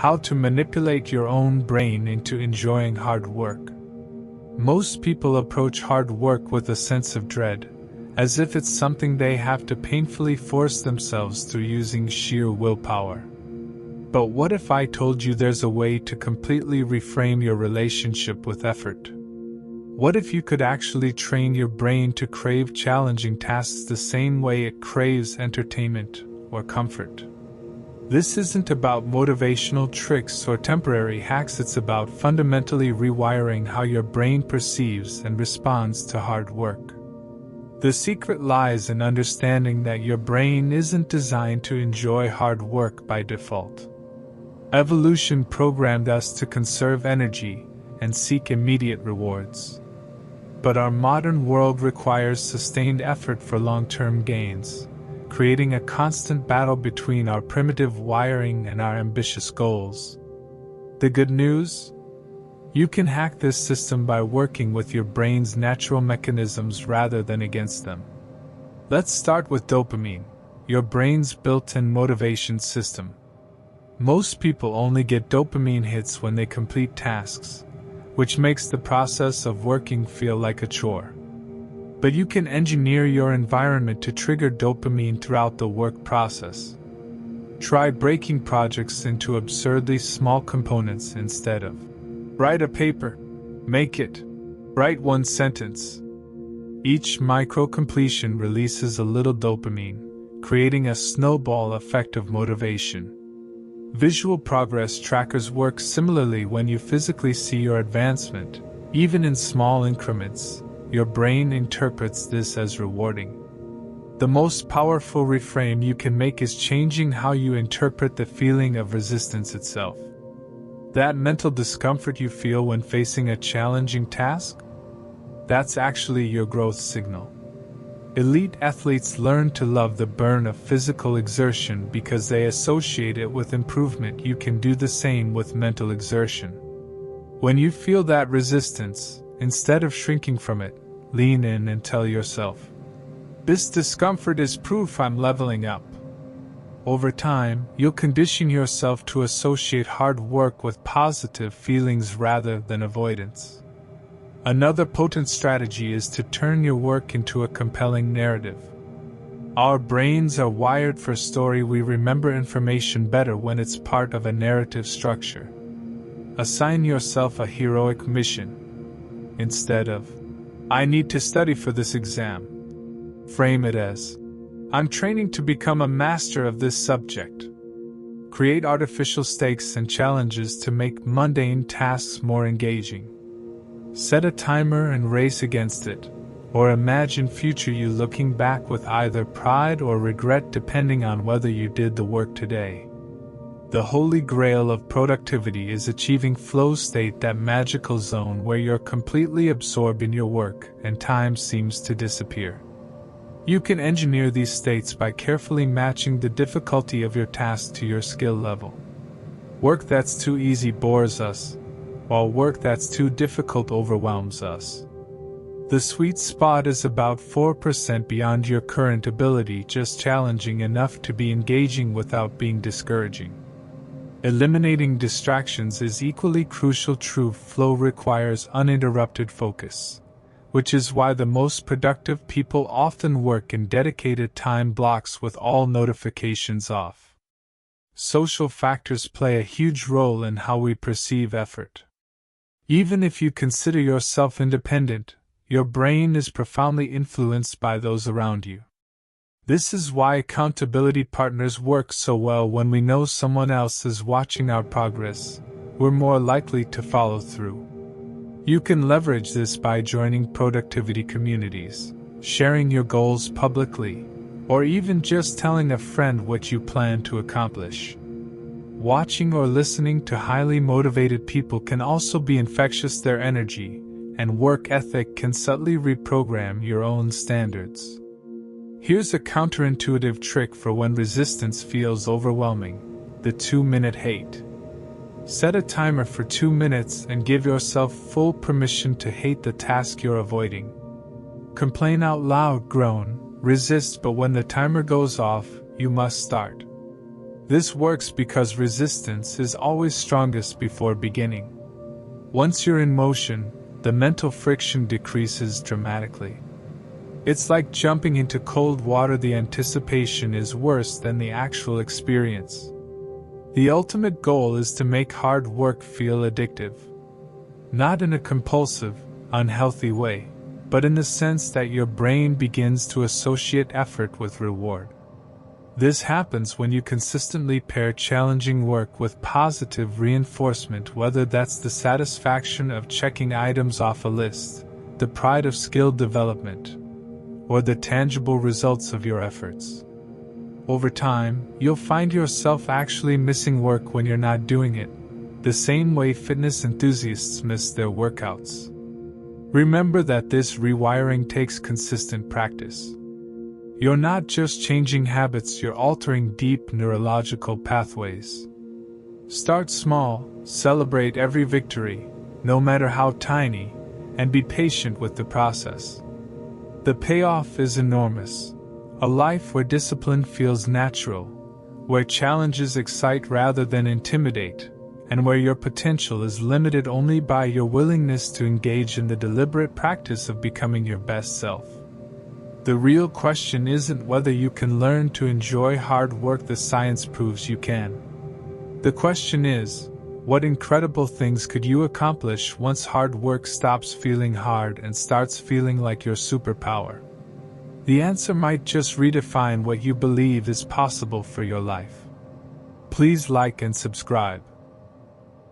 How to manipulate your own brain into enjoying hard work. Most people approach hard work with a sense of dread, as if it's something they have to painfully force themselves through using sheer willpower. But what if I told you there's a way to completely reframe your relationship with effort? What if you could actually train your brain to crave challenging tasks the same way it craves entertainment or comfort? This isn't about motivational tricks or temporary hacks, it's about fundamentally rewiring how your brain perceives and responds to hard work. The secret lies in understanding that your brain isn't designed to enjoy hard work by default. Evolution programmed us to conserve energy and seek immediate rewards. But our modern world requires sustained effort for long-term gains, creating a constant battle between our primitive wiring and our ambitious goals. The good news? You can hack this system by working with your brain's natural mechanisms rather than against them. Let's start with dopamine, your brain's built-in motivation system. Most people only get dopamine hits when they complete tasks, which makes the process of working feel like a chore. But you can engineer your environment to trigger dopamine throughout the work process. Try breaking projects into absurdly small components instead of write a paper, make it, write one sentence. Each micro-completion releases a little dopamine, creating a snowball effect of motivation. Visual progress trackers work similarly. When you physically see your advancement, even in small increments, your brain interprets this as rewarding. The most powerful reframe you can make is changing how you interpret the feeling of resistance itself. That mental discomfort you feel when facing a challenging task? That's actually your growth signal. Elite athletes learn to love the burn of physical exertion because they associate it with improvement. You can do the same with mental exertion. When you feel that resistance, instead of shrinking from it, lean in and tell yourself, "This discomfort is proof I'm leveling up." Over time, you'll condition yourself to associate hard work with positive feelings rather than avoidance. Another potent strategy is to turn your work into a compelling narrative. Our brains are wired for story. We remember information better when it's part of a narrative structure. Assign yourself a heroic mission. Instead of, "I need to study for this exam," frame it as, "I'm training to become a master of this subject." Create artificial stakes and challenges to make mundane tasks more engaging. Set a timer and race against it, or imagine future you looking back with either pride or regret depending on whether you did the work today. The holy grail of productivity is achieving flow state, that magical zone where you're completely absorbed in your work and time seems to disappear. You can engineer these states by carefully matching the difficulty of your task to your skill level. Work that's too easy bores us, while work that's too difficult overwhelms us. The sweet spot is about 4% beyond your current ability, just challenging enough to be engaging without being discouraging. Eliminating distractions is equally crucial. True flow requires uninterrupted focus, which is why the most productive people often work in dedicated time blocks with all notifications off. Social factors play a huge role in how we perceive effort. Even if you consider yourself independent, your brain is profoundly influenced by those around you. This is why accountability partners work so well. When we know someone else is watching our progress, we're more likely to follow through. You can leverage this by joining productivity communities, sharing your goals publicly, or even just telling a friend what you plan to accomplish. Watching or listening to highly motivated people can also be infectious. Their energy and work ethic can subtly reprogram your own standards. Here's a counterintuitive trick for when resistance feels overwhelming: the 2-minute hate. Set a timer for 2 minutes and give yourself full permission to hate the task you're avoiding. Complain out loud, groan, resist, but when the timer goes off, you must start. This works because resistance is always strongest before beginning. Once you're in motion, the mental friction decreases dramatically. It's like jumping into cold water. The anticipation is worse than the actual experience. The ultimate goal is to make hard work feel addictive. Not in a compulsive, unhealthy way, but in the sense that your brain begins to associate effort with reward. This happens when you consistently pair challenging work with positive reinforcement, whether that's the satisfaction of checking items off a list, the pride of skill development, or the tangible results of your efforts. Over time, you'll find yourself actually missing work when you're not doing it, the same way fitness enthusiasts miss their workouts. Remember that this rewiring takes consistent practice. You're not just changing habits, you're altering deep neurological pathways. Start small, celebrate every victory, no matter how tiny, and be patient with the process. The payoff is enormous. A life where discipline feels natural, where challenges excite rather than intimidate, and where your potential is limited only by your willingness to engage in the deliberate practice of becoming your best self. The real question isn't whether you can learn to enjoy hard work. The science proves you can. The question is, what incredible things could you accomplish once hard work stops feeling hard and starts feeling like your superpower? The answer might just redefine what you believe is possible for your life. Please like and subscribe.